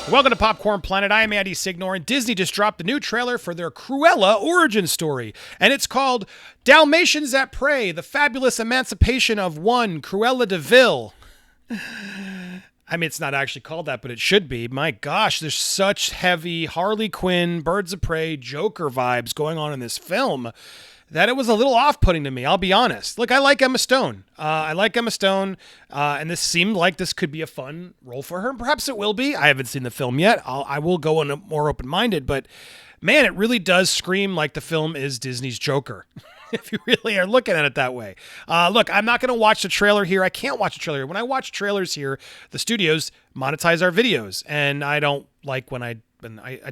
Welcome to Popcorn Planet. I am Andy Signore, and Disney just dropped the new trailer for their Cruella origin story, and it's called Dalmatians of Prey, the fabulous emancipation of one Cruella de Vil. I mean, it's not actually called that, but it should be. My gosh, there's such heavy Harley Quinn, Birds of Prey, Joker vibes going on in this film that it was a little off-putting to me, I'll be honest. Look, I like Emma Stone. And this seemed like this could be a fun role for her. Perhaps it will be. I haven't seen the film yet. I will go in more open-minded, but man, it really does scream like the film is Disney's Joker, if you really are looking at it that way. Look, I'm not going to watch the trailer here. I can't watch the trailer. When I watch trailers here, the studios monetize our videos, and I don't like when I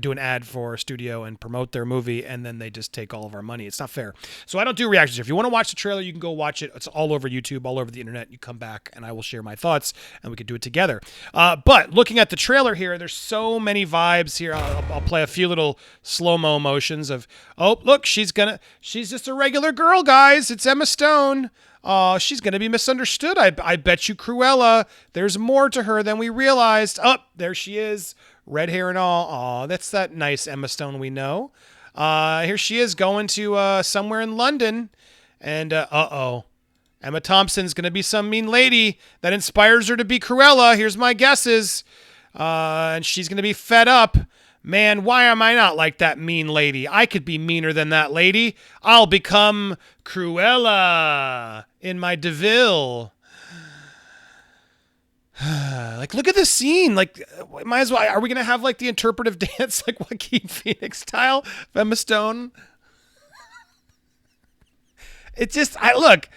do an ad for a studio and promote their movie, and then they just take all of our money. It's not fair. So I don't do reactions. If you want to watch the trailer, you can go watch it. It's all over YouTube, all over the internet. You come back, and I will share my thoughts, and we could do it together. But looking at the trailer here, there's so many vibes here. I'll play a few little slow-mo motions of, oh, look, she's just a regular girl, guys. It's Emma Stone. She's going to be misunderstood. I bet you Cruella, there's more to her than we realized. Oh, there she is. Red hair and all. Aw, that's that nice Emma Stone we know. Here she is going to somewhere in London. And, Emma Thompson's going to be some mean lady that inspires her to be Cruella. Here's my guesses. And she's going to be fed up. Man, why am I not like that mean lady? I could be meaner than that lady. I'll become Cruella in my DeVille. Like, look at this scene. Like, might as well. Are we going to have, like, the interpretive dance, like Joaquin Phoenix style of Emma Stone? It's just, look,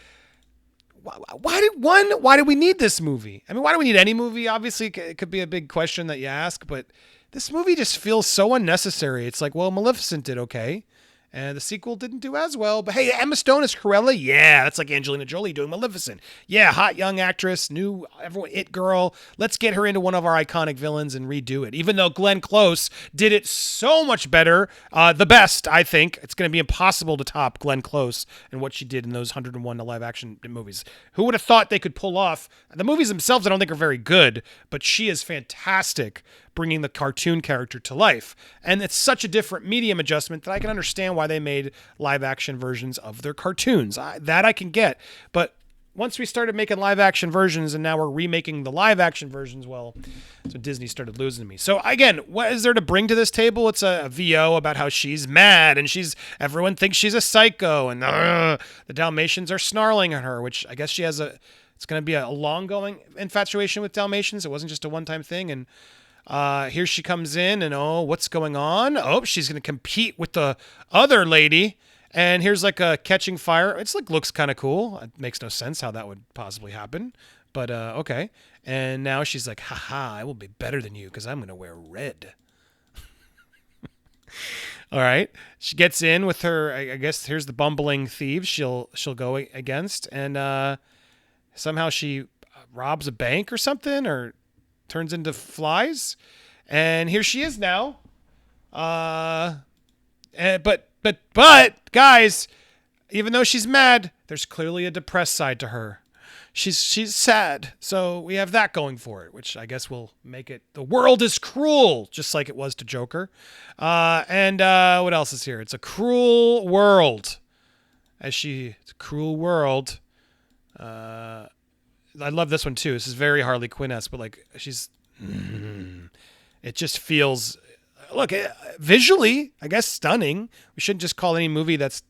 why do we need this movie? I mean, why do we need any movie? Obviously, it could be a big question that you ask, but this movie just feels so unnecessary. It's like, well, Maleficent did okay, and the sequel didn't do as well. But hey, Emma Stone is Cruella? Yeah, that's like Angelina Jolie doing Maleficent. Yeah, hot young actress, new everyone it girl. Let's get her into one of our iconic villains and redo it. Even though Glenn Close did it so much better, the best, I think. It's going to be impossible to top Glenn Close and what she did in those 101 live action movies. Who would have thought they could pull off? The movies themselves, I don't think are very good, but she is fantastic bringing the cartoon character to life. And it's such a different medium adjustment that I can understand why they made live action versions of their cartoons. That I can get. But once we started making live action versions and now we're remaking the live action versions, well, so Disney started losing me. So again, what is there to bring to this table? It's a VO about how she's mad and everyone thinks she's a psycho and the Dalmatians are snarling at her, which I guess she has it's going to be a long going infatuation with Dalmatians. It wasn't just a one-time thing. And here she comes in and, what's going on? Oh, she's going to compete with the other lady. And here's like a catching fire. It's like, looks kind of cool. It makes no sense how that would possibly happen. But, okay. And now she's like, haha, I will be better than you because I'm going to wear red. All right. She gets in with her, I guess here's the bumbling thieves she'll go against. And somehow she robs a bank or something or turns into flies, and here she is now. But guys, even though she's mad, there's clearly a depressed side to her. She's sad, so we have that going for it, which I guess will make it the world is cruel, just like it was to Joker. And what else is here? It's a cruel world. It's a cruel world. I love this one too. This is very Harley Quinn-esque, but like it just feels, look, visually, I guess stunning. We shouldn't just call any movie that's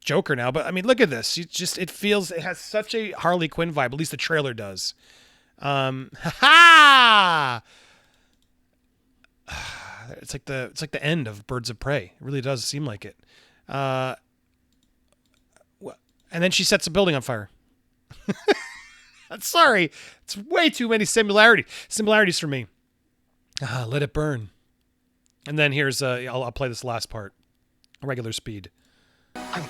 Joker now, but I mean, look at this. It has such a Harley Quinn vibe. At least the trailer does. It's like the end of Birds of Prey. It really does seem like it. And then she sets a building on fire. I'm sorry. It's way too many similarities for me. Let it burn. And then here's I'll play this last part. Regular speed. I'm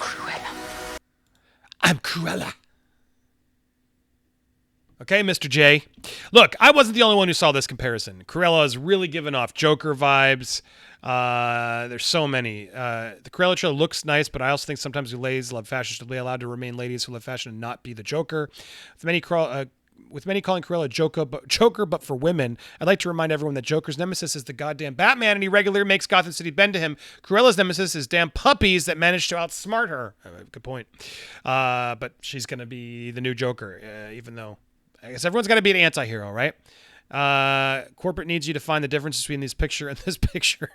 Cruella. Okay, Mr. J. Look, I wasn't the only one who saw this comparison. Cruella is really giving off Joker vibes. There's so many. The Cruella trailer looks nice, but I also think sometimes ladies love fashion should be allowed to remain ladies who love fashion and not be the Joker. With with many calling Cruella Joker, but for women, I'd like to remind everyone that Joker's nemesis is the goddamn Batman, and he regularly makes Gotham City bend to him. Cruella's nemesis is damn puppies that managed to outsmart her. Good point. But she's going to be the new Joker, even though I guess everyone's got to be an anti-hero, right? Corporate needs you to find the difference between this picture and this picture.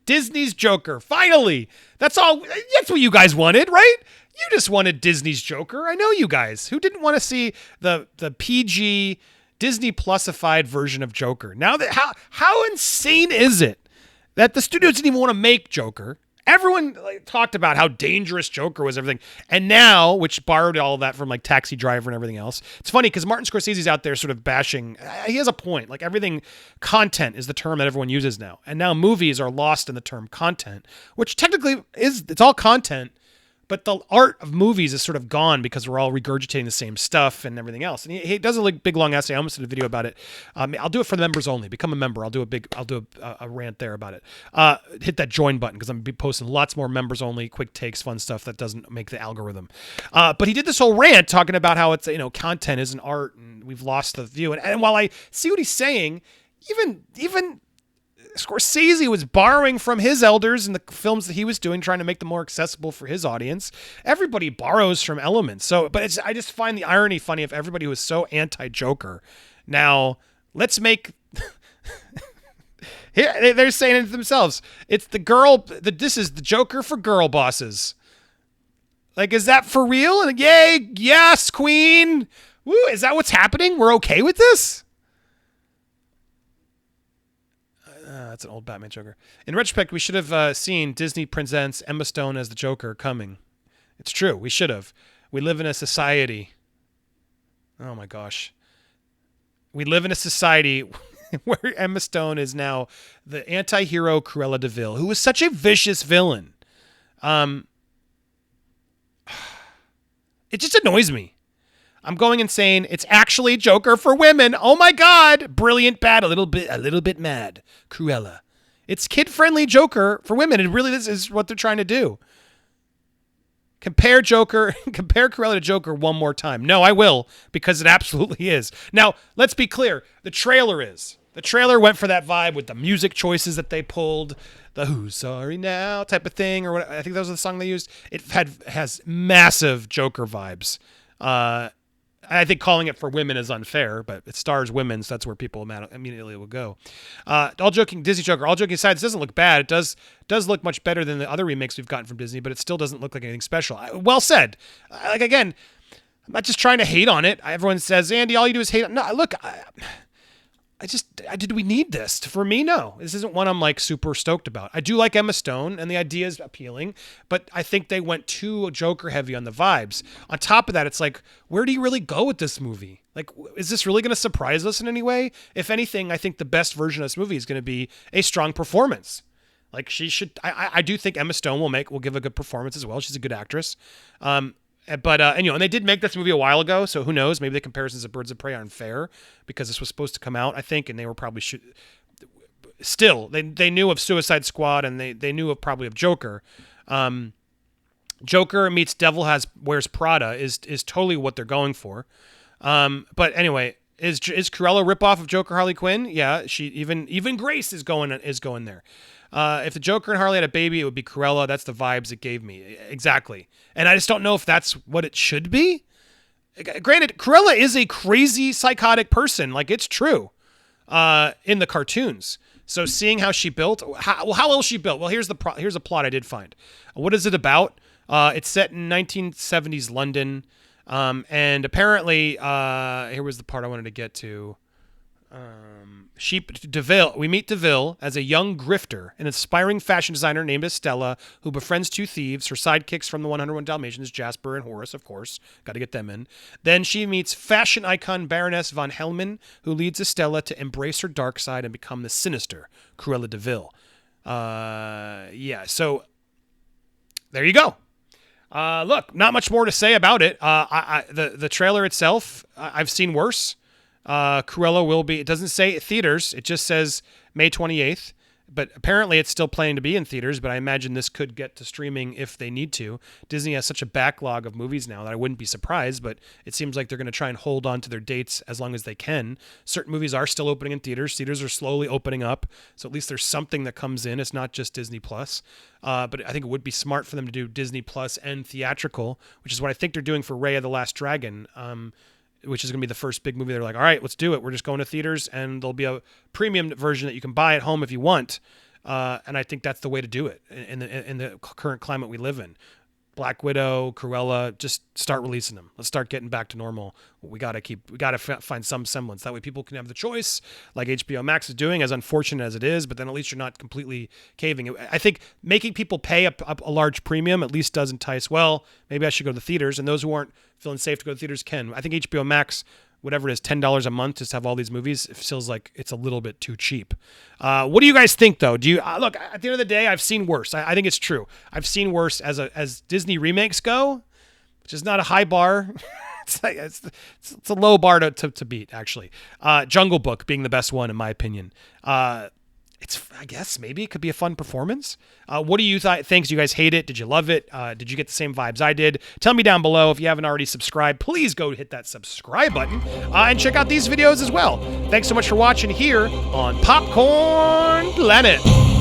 Disney's Joker. Finally. That's all. That's what you guys wanted, right? You just wanted Disney's Joker. I know you guys. Who didn't want to see the PG Disney Plusified version of Joker? Now that how insane is it that the studios didn't even want to make Joker? Everyone talked about how dangerous Joker was, everything. And now, which borrowed all of that from like Taxi Driver and everything else. It's funny because Martin Scorsese's out there sort of bashing. He has a point. Like everything, content is the term that everyone uses now. And now movies are lost in the term content, which technically it's all content. But the art of movies is sort of gone because we're all regurgitating the same stuff and everything else. And he does a big long essay. I almost did a video about it. I'll do it for the members only. Become a member. I'll do a rant there about it. Hit that join button because I'm gonna be posting lots more members only, quick takes, fun stuff that doesn't make the algorithm. But he did this whole rant talking about how it's content isn't art and we've lost the view. And while I see what he's saying, even Scorsese was borrowing from his elders in the films that he was doing, trying to make them more accessible for his audience. Everybody borrows from elements. So, but I just find the irony funny of everybody who was so anti-Joker. Now, let's make... Here, they're saying it themselves. It's the girl... This is the Joker for girl bosses. Like, is that for real? And yay, yes, queen. Woo, is that what's happening? We're okay with this? That's an old Batman Joker. In retrospect, we should have seen Disney presents Emma Stone as the Joker coming. It's true. We should have. We live in a society. Oh my gosh. We live in a society where Emma Stone is now the anti-hero Cruella de Vil, who was such a vicious villain. It just annoys me. I'm going insane. It's actually Joker for women. Oh my God. Brilliant bad. A little bit mad. Cruella. It's kid-friendly Joker for women. It really is what they're trying to do. Compare Cruella to Joker one more time. No, I will, because it absolutely is. Now, let's be clear. The trailer went for that vibe with the music choices that they pulled, the "Who's Sorry Now" type of thing, or what I think that was the song they used. It has massive Joker vibes. I think calling it for women is unfair, but it stars women, so that's where people immediately will go. Disney Joker, all joking aside, this doesn't look bad. It does look much better than the other remakes we've gotten from Disney, but it still doesn't look like anything special. Well said. Again, I'm not just trying to hate on it. Everyone says, Andy, all you do is hate on. No, look, did we need this? For me, no. This isn't one I'm like super stoked about. I do like Emma Stone and the idea is appealing, but I think they went too Joker heavy on the vibes. On top of that, it's like, where do you really go with this movie? Like, is this really going to surprise us in any way? If anything, I think the best version of this movie is going to be a strong performance. Like she should, I do think Emma Stone will give a good performance as well. She's a good actress. But and they did make this movie a while ago, so who knows? Maybe the comparisons of Birds of Prey aren't fair because this was supposed to come out, I think, and they were probably still they knew of Suicide Squad and they knew of probably of Joker. Joker meets Devil Wears Prada is totally what they're going for. But anyway, is Cruella a ripoff of Joker Harley Quinn? Yeah, she even Grace is going there. If the Joker and Harley had a baby, it would be Cruella. That's the vibes it gave me. Exactly. And I just don't know if that's what it should be. Granted, Cruella is a crazy, psychotic person. Like, it's true in the cartoons. So seeing how she built, how else she built? Well, here's a plot I did find. What is it about? It's set in 1970s London. And apparently, here was the part I wanted to get to. We meet DeVille as a young grifter, an aspiring fashion designer named Estella, who befriends two thieves, her sidekicks from the 101 Dalmatians, Jasper and Horace, of course. Got to get them in. Then she meets fashion icon Baroness von Hellman, who leads Estella to embrace her dark side and become the sinister Cruella DeVille. So there you go. Look, not much more to say about it. The trailer itself, I've seen worse. Cruella will be, it doesn't say theaters, it just says May 28th. but apparently it's still planning to be in theaters, but I imagine this could get to streaming if they need to. Disney has such a backlog of movies now that I wouldn't be surprised, but it seems like they're going to try and hold on to their dates as long as they can. Certain movies are still opening in theaters. Theaters are slowly opening up, so at least there's something that comes in. It's not just Disney Plus. But I think it would be smart for them to do Disney Plus and theatrical, which is what I think they're doing for Raya the Last Dragon. Which is going to be the first big movie. They're like, all right, let's do it. We're just going to theaters, and there'll be a premium version that you can buy at home if you want. And I think that's the way to do it in the current climate we live in. Black Widow, Cruella, just start releasing them. Let's start getting back to normal. We got to find some semblance. That way people can have the choice, like HBO Max is doing, as unfortunate as it is, but then at least you're not completely caving. I think making people pay a large premium at least does entice, well, maybe I should go to the theaters, and those who aren't feeling safe to go to theaters can. I think HBO Max, whatever it is, $10 a month just to have all these movies, it feels like it's a little bit too cheap. What do you guys think, though? Do you look, at the end of the day, I've seen worse. I think it's true. I've seen worse as Disney remakes go, which is not a high bar. it's a low bar to beat, actually. Jungle Book being the best one, in my opinion. I guess maybe it could be a fun performance. What do you think? Do you guys hate it? Did you love it? Did you get the same vibes I did? Tell me down below. If you haven't already subscribed, please go hit that subscribe button and check out these videos as well. Thanks so much for watching here on Popcorned Planet.